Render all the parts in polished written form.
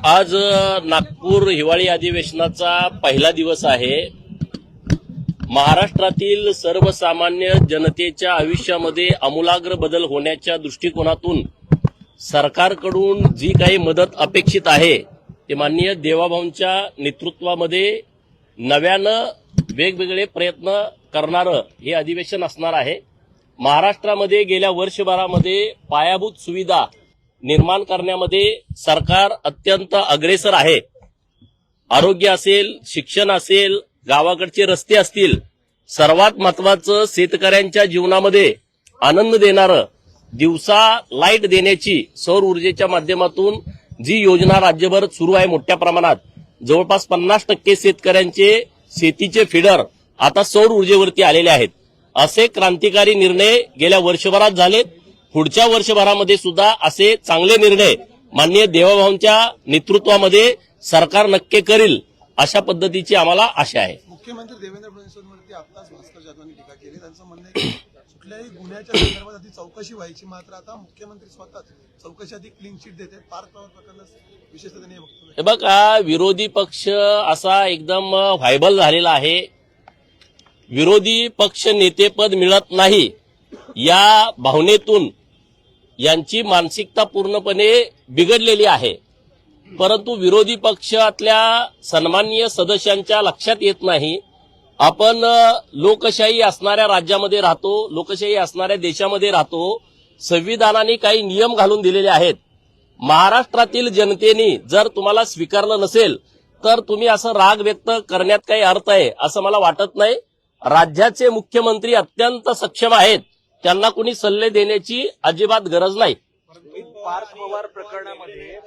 आज नागपूर हिवाळी अधिवेशनाचा पहिला दिवस आहे। महाराष्ट्रातील सर्वसामान्य जनतेच्या आयुष्यामध्ये आमूलाग्र बदल होण्याच्या दृष्टिकोनातून सरकारकडून जी काही मदत अपेक्षित आहे ते माननीय देवाभाऊंच्या नेतृत्वामध्ये नव्यानं वेगवेगळे प्रयत्न करणारं हे अधिवेशन असणार आहे। महाराष्ट्रामध्ये गेल्या वर्षभरामध्ये पायाभूत सुविधा निर्माण करण्यामध्ये सरकार अत्यंत अग्रेसर आहे। आरोग्य असेल, शिक्षण असेल, गावाकडचे रस्ते असतील, सर्वात महत्त्वाचं शेतकऱ्यांच्या जीवनामध्ये आनंद देणारं दिवसा लाईट देण्याची सौर ऊर्जेच्या माध्यमातून जी योजना राज्यभर सुरू आहे मोठ्या प्रमाणात, जवळपास 50% शेतकऱ्यांचे शेतीचे फीडर आता सौर ऊर्जेवरती आलेले आहेत। असे क्रांतिकारी निर्णय गेल्या वर्षभरात झालेत। पुढच्या वर्षभरामध्ये सुद्धा असे चांगले निर्णय माननीय देवाभाऊंच्या नेतृत्वामध्ये सरकार नक्की करेल अशा पद्धतीची आम्हाला आशा आहे। मुख्यमंत्री देवेंद्र फडणवीसांवरती आत्ताच भास्कर जाधवांनी टीका केली। त्यांचं म्हणणं आहे की कुठल्याही गुन्ह्याच्या संदर्भात आधी चौकशी व्हायची, मात्र आता मुख्यमंत्री स्वतःच चौकशी आधी क्लीन चिट देते। पार्थ पवार प्रकरणात विशेषतः त्यांनी वक्तव्य हे बघा, विरोधी पक्ष असा एकदम व्हायबल झालेला आहे। विरोधी पक्ष नेतेपद मिळत नाही या भावनेतून यांची मानसिकता पूर्णपणे बिघडलेली आहे। परंतु विरोधी पक्षातल्या सन्माननीय सदस्यांच्या लक्षात येत नाही, आपण लोकशाही असणाऱ्या राज्यामध्ये राहतो, लोकशाही असणाऱ्या देशामध्ये राहतो। संविधानाने काही नियम घालून दिलेले आहेत। महाराष्ट्रातील जनतेने जर तुम्हाला स्वीकारलं नसेल तर तुम्ही असं राग व्यक्त करण्यात काही अर्थ आहे असं मला वाटत नाही। राज्याचे मुख्यमंत्री अत्यंत सक्षम आहेत, त्यांना कोणी सल्ले देण्याची अजिबात गरज नाही। पार्थ पवार प्रकरणामध्ये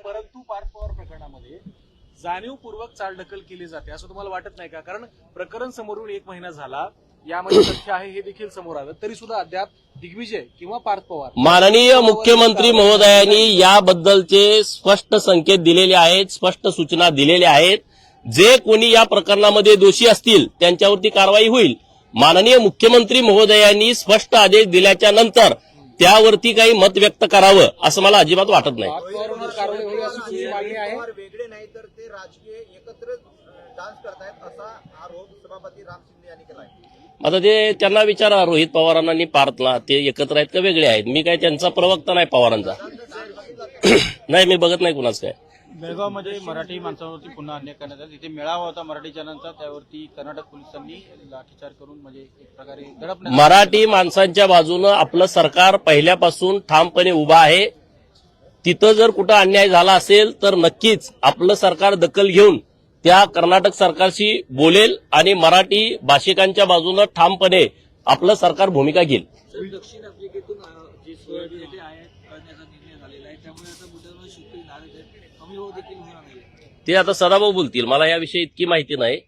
जाणीवपूर्वक चालढकल केली जाते असं तुम्हाला वाटत नाही का? कारण प्रकरण समोरून 1 महिना झाला, यामध्ये तथ्य आहे हे देखील समोर आलं, तरी सुद्धा अद्याप दिग्विजय किंवा पार्थ पवार माननीय मुख्यमंत्री महोदयांनी याबद्दलचे स्पष्ट संकेत दिलेले आहेत, स्पष्ट सूचना दिलेल्या आहेत। जे कोणी या प्रकरणामध्ये दोषी असतील त्यांच्यावरती कारवाई होईल। माननीय मुख्यमंत्री महोदयांनी स्पष्ट आदेश दिल्याच्या नंतर त्यावरती काही मत व्यक्त करावं असं मला अजिबात वाटत नाही। वेगळे नाही तर ते राजकीय एकत्र डान्स करतायत असा आरोप सभापती राम शिंदे यांनी केला आहे। आता ते त्यांना विचारा, रोहित पवारांना आणि पार्थला ते एकत्र आहेत का वेगळे आहेत? मी काय त्यांचा प्रवक्ता नाही पवारांचा। नाही, मी बघत नाही कुणाच काय। बेळगावमध्ये मराठी माणसांवरती पुन्हा अन्याय करण्यात आला। तिथे मेळावा होता मराठी जनांचा, त्यावरती कर्नाटक पोलिसांनी लाठीचार्ज करून म्हणजे एक प्रकारे दडपण्यात। मराठी माणसांच्या बाजूनं आपलं सरकार पहिल्यापासून ठामपणे उभं आहे। तिथं जर कुठं अन्याय झाला असेल तर नक्कीच आपलं सरकार दखल घेऊन त्या कर्नाटक सरकारशी बोलेल आणि मराठी भाषिकांच्या बाजूनं ठामपणे आपलं सरकार भूमिका घेईल। दक्षिण आफ्रिकेतून जे सोयाबीन येथे आयात करण्याचा निर्णय झालेला आहे, त्यामुळे आता मुद्द्यावर शेतकरी नाराज आहेत, हमी भाव देखील होणार नाही। ते आता सदाभाऊ बोलतील, मला याविषयी इतकी माहिती नाही।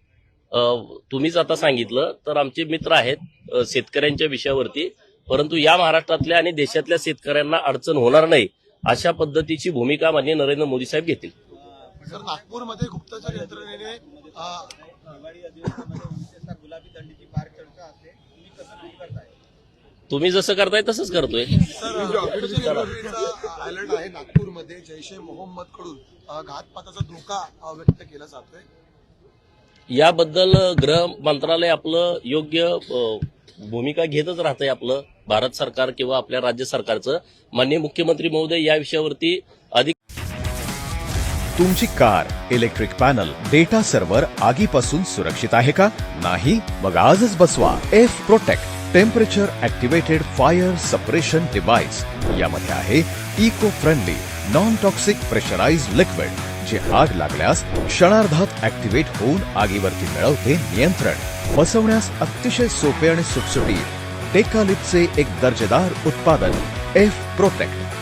तुम्हीच आता सांगितलं तर आमचे मित्र आहेत शेतकऱ्यांच्या विषयावरती, परंतु या महाराष्ट्रातल्या आणि देशातल्या शेतकऱ्यांना अडचण होणार नाही अशा पद्धतीची भूमिका माननीय नरेंद्र मोदी साहेब घेतील। सर, नागपूरमध्ये गुप्तचर यंत्रणेने गुलाबी दंडीची फार चर्चा असते, तुम्ही कसं नाही करताय? तुम्ही जसं करताय तसंच करतोय। अलर्ट आहे नागपूरमध्ये जैश ए मोहम्मद कडून घातपाताचा धोका व्यक्त केला जातोय। याबद्दल गृह मंत्रालय आपलं योग्य भूमिका घेतच राहतंय, आपलं भारत सरकार किंवा आपल्या राज्य सरकारचं। माननीय मुख्यमंत्री महोदय या विषयावरती अधिक तुमची car, electric panel, data server आगीपासून सुरक्षित आहे का? नाही? मग आजच बसवा F protect temperature activated fire suppression device. यामध्ये आहे eco friendly non toxic pressurised liquid, जे आग लागल्यास क्षणार्धात ऍक्टिव्हेट होऊन आगीवरती मिळवते नियंत्रण। बसवण्यास अतिशय सोपे आणि सुटसुटीत टेकालिपचे एक दर्जेदार उत्पादन एफ प्रोटेक्ट।